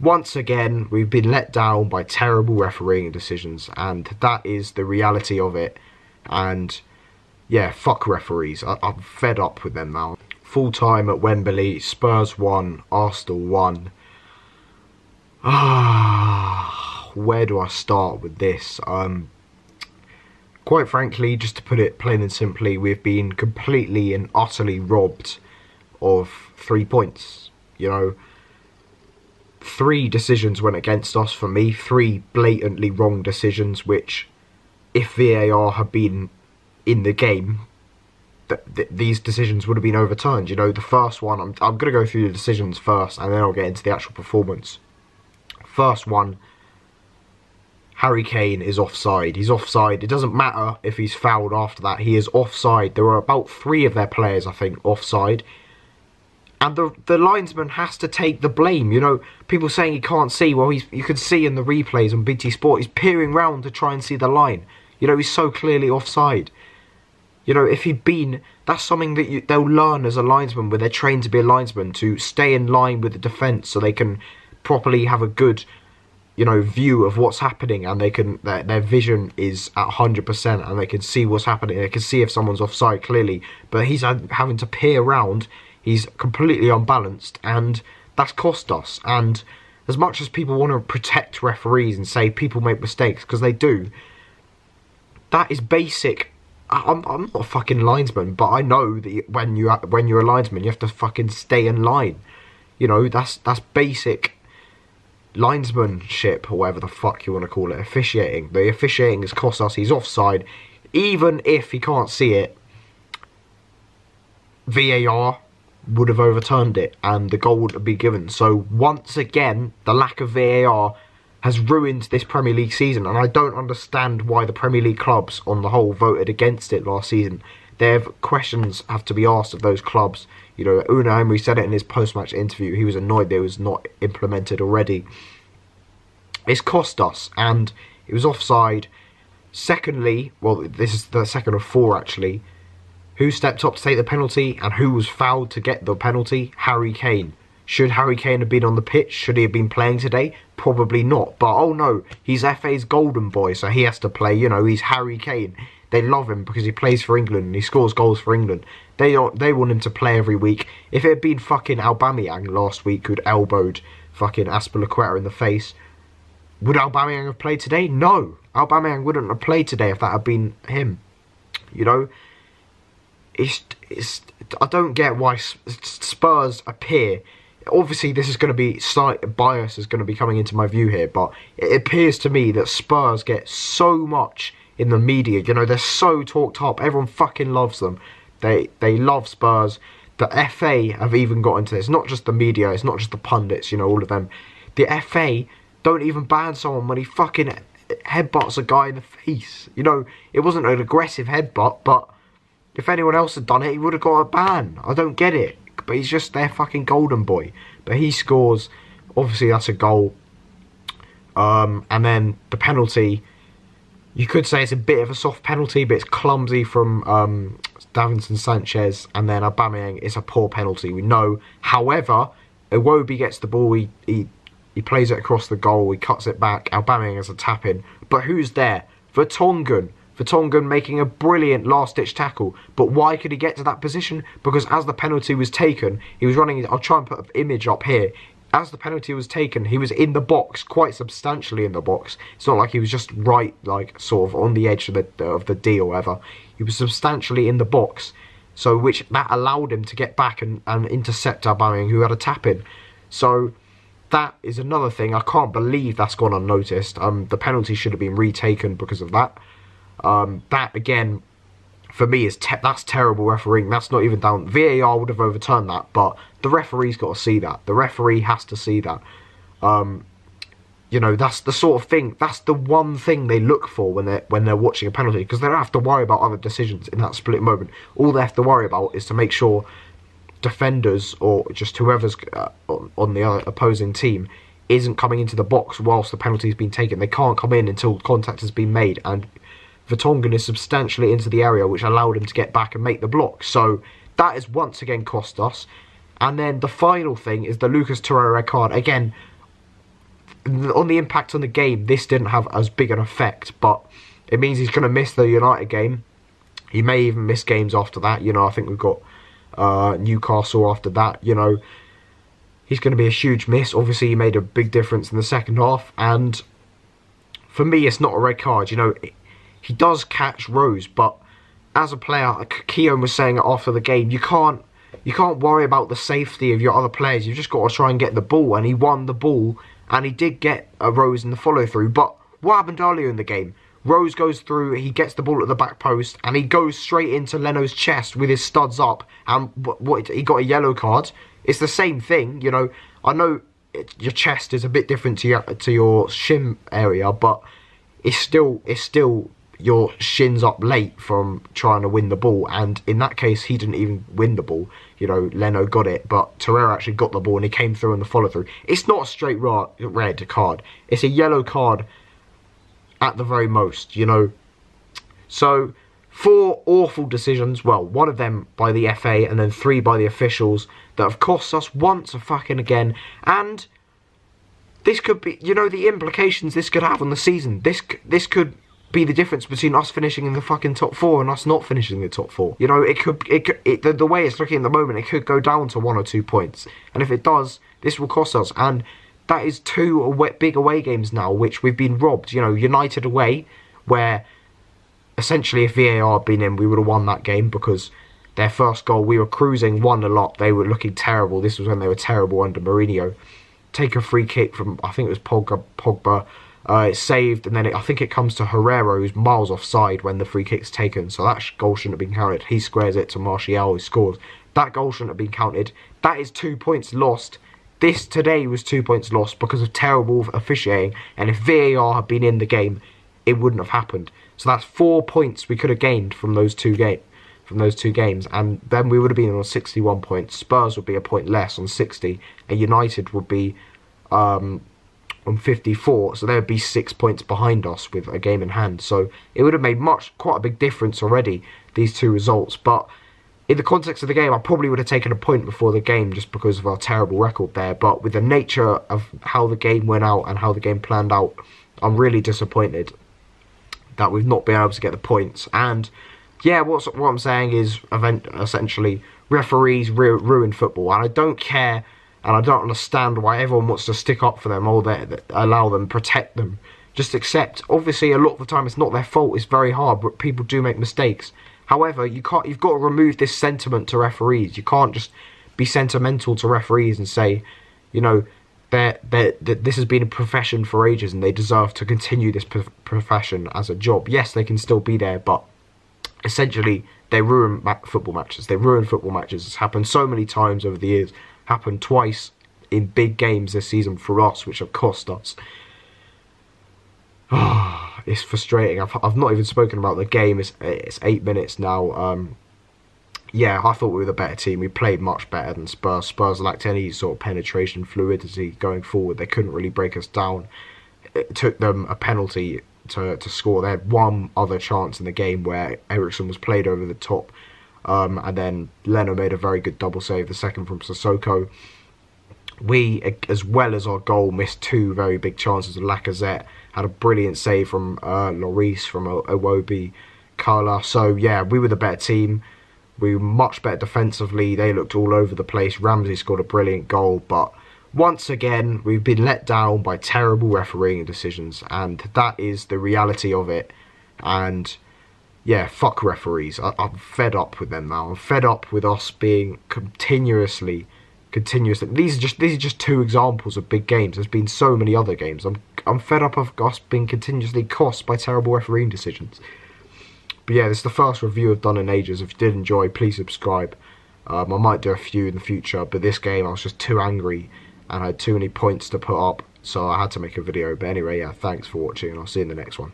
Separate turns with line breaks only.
once again, we've been let down by terrible refereeing decisions, and that is the reality of it. And yeah, fuck referees. I'm fed up with them now. Full time at Wembley, Spurs won, Arsenal won. Where do I start with this? Quite frankly, just to put it plain and simply, we've been completely and utterly robbed of 3 points. You know, 3 decisions went against us for me, 3 blatantly wrong decisions, which, if VAR had been in the game, these decisions would have been overturned. You know, the first one, I'm going to go through the decisions first, and then I'll get into the actual performance. First one, Harry Kane is offside. He's offside. It doesn't matter if he's fouled after that. He is offside. There were about 3 of their players, I think, offside. And the linesman has to take the blame. You know, people saying he can't see. Well, you can see in the replays on BT Sport, he's peering round to try and see the line. You know, he's so clearly offside. You know, if he'd been... That's something that they'll learn as a linesman, where they're trained to be a linesman, to stay in line with the defence so they can properly have a good, you know, view of what's happening, and they can their vision is at 100%, and they can see what's happening. They can see if someone's offside clearly, but he's having to peer around. He's completely unbalanced, and that's cost us. And as much as people want to protect referees and say people make mistakes, because they do, that is basic. I'm not a fucking linesman, but I know that when you're a linesman, you have to fucking stay in line. You know, that's basic linesmanship, or whatever the fuck you want to call it. Officiating. The officiating has cost us. He's offside. Even if he can't see it, VAR would have overturned it, and the goal would have been given. So once again, the lack of VAR has ruined this Premier League season, and I don't understand why the Premier League clubs on the whole voted against it last season. Questions have to be asked of those clubs. You know, Unai Emery said it in his post-match interview. He was annoyed that it was not implemented already. It's cost us, and it was offside. Secondly, well, this is the second of 4 actually. Who stepped up to take the penalty, and who was fouled to get the penalty? Harry Kane. Should Harry Kane have been on the pitch? Should he have been playing today? Probably not. But, oh no, he's FA's golden boy, so he has to play. You know, he's Harry Kane. They love him because he plays for England and he scores goals for England. They want him to play every week. If it had been fucking Aubameyang last week who'd elbowed fucking Azpilicueta in the face, would Aubameyang have played today? No. Aubameyang wouldn't have played today if that had been him. You know? I don't get why Spurs appear... Obviously, this is going to be slight bias is going to be coming into my view here, but it appears to me that Spurs get so much in the media. You know, they're so talked up. Everyone fucking loves them. They love Spurs. The FA have even got into this. Not just the media. It's not just the pundits. You know, all of them. The FA don't even ban someone when he fucking headbutts a guy in the face. You know, it wasn't an aggressive headbutt, but if anyone else had done it, he would have got a ban. I don't get it. But he's just their fucking golden boy. But he scores. Obviously, that's a goal. And then the penalty. You could say it's a bit of a soft penalty, but it's clumsy from Davinson Sanchez. And then Aubameyang is a poor penalty. We know. However, Iwobi gets the ball. He plays it across the goal. He cuts it back. Aubameyang has a tap in. But who's there? Vertonghen. Vertonghen making a brilliant last-ditch tackle. But why could he get to that position? Because as the penalty was taken, he was running... I'll try and put an image up here. As the penalty was taken, he was in the box, quite substantially in the box. It's not like he was just right, like, sort of on the edge of the D or whatever. He was substantially in the box. So, that allowed him to get back and intercept Aubameyang, who had a tap-in. So, that is another thing. I can't believe that's gone unnoticed. The penalty should have been retaken because of that. That again, for me, that's terrible refereeing. That's not even down. VAR would have overturned that, but the referee's got to see that. The referee has to see that. You know, that's the sort of thing. That's the one thing they look for when they're watching a penalty, because they don't have to worry about other decisions in that split moment. All they have to worry about is to make sure defenders or just whoever's on the other opposing team isn't coming into the box whilst the penalty's been taken. They can't come in until contact has been made, and Vertonghen is substantially into the area, which allowed him to get back and make the block. So that has once again cost us. And then the final thing is the Lucas Torreira red card. Again, on the impact on the game, this didn't have as big an effect, but it means he's going to miss the United game. He may even miss games after that. You know, I think we've got Newcastle after that. You know, he's going to be a huge miss. Obviously, he made a big difference in the second half, and for me, it's not a red card. You know, he does catch Rose, but as a player, like Keown was saying after the game, you can't worry about the safety of your other players. You've just got to try and get the ball, and he won the ball, and he did get a Rose in the follow-through. But what happened earlier in the game? Rose goes through, he gets the ball at the back post, and he goes straight into Leno's chest with his studs up, and he got a yellow card. It's the same thing, you know. I know your chest is a bit different to your shin area, but it's still your shins up late from trying to win the ball, and in that case, he didn't even win the ball. You know, Leno got it, but Torreira actually got the ball, and he came through in the follow-through. It's not a straight red card. It's a yellow card at the very most, you know. So, 4 awful decisions, well, 1 of them by the FA and then 3 by the officials that have cost us once again, and this could be, you know, the implications this could have on the season. This could be the difference between us finishing in the fucking top 4 and us not finishing in the top 4. You know, the way it's looking at the moment, it could go down to 1 or 2 points, and if it does, this will cost us, and that is 2 big away games now, which we've been robbed. You know, United away, where essentially if VAR had been in, we would have won that game because their first goal, we were cruising 1-0. They were looking terrible. This was when they were terrible under Mourinho. Take a free kick from, I think it was Pogba. It's saved, and then I think it comes to Herrera, who's miles offside when the free kick's taken. So that goal shouldn't have been counted. He squares it to Martial, who scores. That goal shouldn't have been counted. That is 2 points lost. This today was 2 points lost because of terrible officiating, and if VAR had been in the game, it wouldn't have happened. So that's 4 points we could have gained from those two games, and then we would have been on 61 points. Spurs would be a point less on 60, and United would be on 54. So they would be 6 points behind us with a game in hand. So it would have made quite a big difference already, these 2 results. But in the context of the game, I probably would have taken a point before the game just because of our terrible record there. But with the nature of how the game went out and how the game planned out, I'm really disappointed that we've not been able to get the points. And yeah, what I'm saying is essentially referees ruin football. And I don't care, and I don't understand why everyone wants to stick up for them or allow them, protect them. Just accept. Obviously, a lot of the time it's not their fault. It's very hard, but people do make mistakes. However, you've got to remove this sentiment to referees. You can't just be sentimental to referees and say, you know, this has been a profession for ages and they deserve to continue this profession as a job. Yes, they can still be there, but essentially they ruin football matches. They ruin football matches. It's happened so many times over the years. Happened twice in big games this season for us, which have cost us. It's frustrating. I've not even spoken about the game. It's 8 minutes now. Yeah, I thought we were the better team. We played much better than Spurs. Spurs lacked any sort of penetration, fluidity going forward. They couldn't really break us down. It took them a penalty to score. They had one other chance in the game where Eriksen was played over the top. And then Leno made a very good double save, the second from Sissoko. We, as well as our goal, missed 2 very big chances. Lacazette had a brilliant save from Lloris, from Iwobi, Kala. So yeah, we were the better team. We were much better defensively. They looked all over the place. Ramsey scored a brilliant goal, but once again, we've been let down by terrible refereeing decisions, and that is the reality of it. And yeah, fuck referees. I'm fed up with them now. I'm fed up with us being continuously. These are just 2 examples of big games. There's been so many other games. I'm fed up of us being continuously cost by terrible refereeing decisions. But yeah, this is the first review I've done in ages. If you did enjoy, please subscribe. I might do a few in the future, but this game I was just too angry and I had too many points to put up, so I had to make a video. But anyway, yeah, thanks for watching, and I'll see you in the next one.